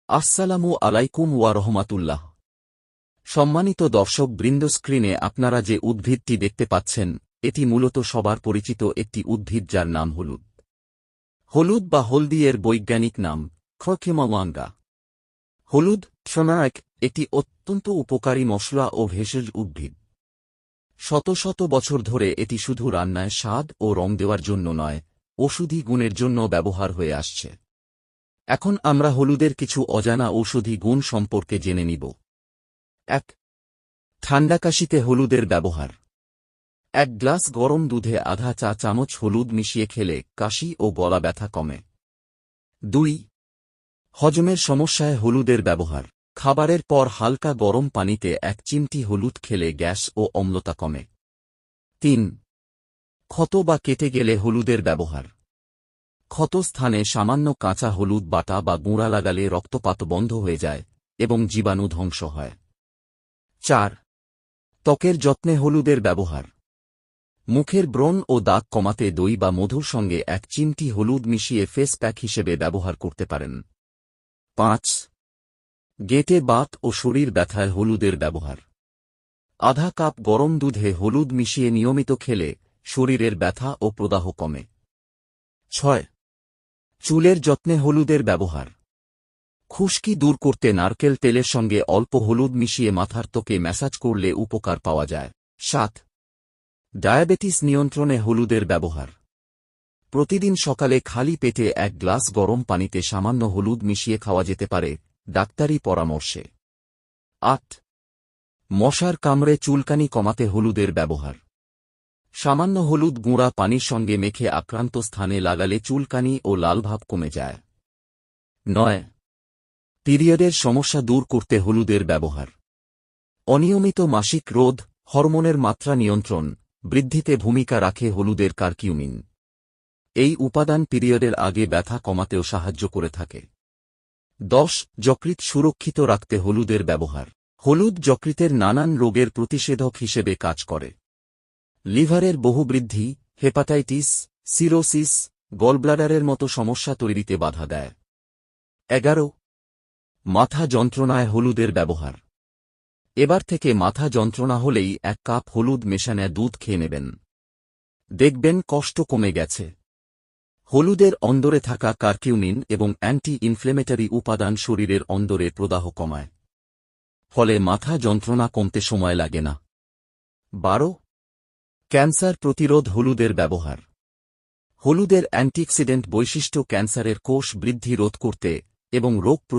আসসালামু আলাইকুম ওয়া রহমাতুল্লাহ। সম্মানিত দর্শক বৃন্দ, স্ক্রিনে আপনারা যে উদ্ভিদটি দেখতে পাচ্ছেন, এটি মূলত সবার পরিচিত একটি উদ্ভিদ যার নাম হলুদ। হলুদ বা হলদি এর বৈজ্ঞানিক নাম ক্রকিমাওয়াঙ্গা। হলুদ সোনাক একটি অত্যন্ত উপকারী মশলা ও ভেষজ উদ্ভিদ। শত শত বছর ধরে এটি শুধু রান্নায় স্বাদ ও রং দেওয়ার জন্য নয়, ঔষধি গুণের জন্য ব্যবহার হয়ে আসছে। এখন আমরা হলুদের কিছু অজানা ঔষধি গুণ সম্পর্কে জেনে নিব। ১. ঠান্ডা কাশিতে হলুদের ব্যবহার। ১ গ্লাস গরম দুধে আধা চা চামচ হলুদ মিশিয়ে খেলে কাশি ও গলা ব্যথা কমে। ২. হজমের সমস্যায় হলুদের ব্যবহার। খাবারের পর হালকা গরম পানিতে ১ চিমটি হলুদ খেলে গ্যাস ও অম্লতা কমে। ৩. ক্ষত বা কেটে গেলে হলুদের ব্যবহার। ক্ষত স্থানে সামান্য কাঁচা হলুদ বাটা বা গুঁড়া লাগালে রক্তপাত বন্ধ হয়ে যায় এবং জীবাণু ধ্বংস হয়। ৪. ত্বকের যত্নে হলুদের ব্যবহার। মুখের ব্রণ ও দাগ কমাতে দই বা মধুর সঙ্গে ১ চিমটি হলুদ মিশিয়ে ফেস প্যাক হিসেবে ব্যবহার করতে পারেন। ৫. গেঁটে বাত ও শরীর ব্যথায় হলুদের ব্যবহার। আধা কাপ গরম দুধে হলুদ মিশিয়ে নিয়মিত খেলে শরীরের ব্যথা ও প্রদাহ কমে। ৬. চুলের যত্নে হলুদের ব্যবহার। খুশকি দূর করতে নারকেল তেলের সঙ্গে অল্প হলুদ মিশিয়ে মাথার ত্বকে ম্যাসাজ করলে উপকার পাওয়া যায়। ৭. ডায়াবেটিস নিয়ন্ত্রণে হলুদের ব্যবহার। প্রতিদিন সকালে খালি পেটে ১ গ্লাস গরম পানিতে সামান্য হলুদ মিশিয়ে খাওয়া যেতে পারে, ডাক্তারি পরামর্শে। ৮. মশার কামড়ে চুলকানি কমাতে হলুদের ব্যবহার। সামান্য হলুদ গুঁড়া পানির সঙ্গে মেখে আক্রান্ত স্থানে লাগালে চুলকানি ও লালভাব কমে যায়। ৯. পিরিয়ডের সমস্যা দূর করতে হলুদের ব্যবহার। অনিয়মিত মাসিক রোধ, হরমোনের মাত্রা নিয়ন্ত্রণ, বৃদ্ধিতে ভূমিকা রাখে হলুদের কারকিউমিন। এই উপাদান পিরিয়ডের আগে ব্যথা কমাতেও সাহায্য করে থাকে। ১০. যকৃৎ সুরক্ষিত রাখতে হলুদের ব্যবহার। হলুদ যকৃতের নানান রোগের প্রতিষেধক হিসেবে কাজ করে। লিভারের বহুবৃদ্ধি, হেপাটাইটিস, সিরোসিস, গলব্লাডারের মতো সমস্যা তৈরিতে বাধা দেয়। ১১. মাথা যন্ত্রণায় হলুদের ব্যবহার। এবার থেকে মাথা যন্ত্রণা হলেই ১ কাপ হলুদ মেশানো দুধ খেয়ে নেবেন। দেখবেন কষ্ট কমে গেছে। হলুদের অন্দরে থাকা কারকিউমিন এবং অ্যান্টি ইনফ্লেমেটরি উপাদান শরীরের অন্দরে প্রদাহ কমায়। ফলে মাথা যন্ত্রণা কমতে সময় লাগে না। ১২. ক্যান্সার প্রতিরোধ হলুদের ব্যবহার। হলুদের অ্যান্টিঅক্সিডেন্ট বৈশিষ্ট্য ক্যান্সারের কোষ বৃদ্ধি রোধ করতে এবং রোগ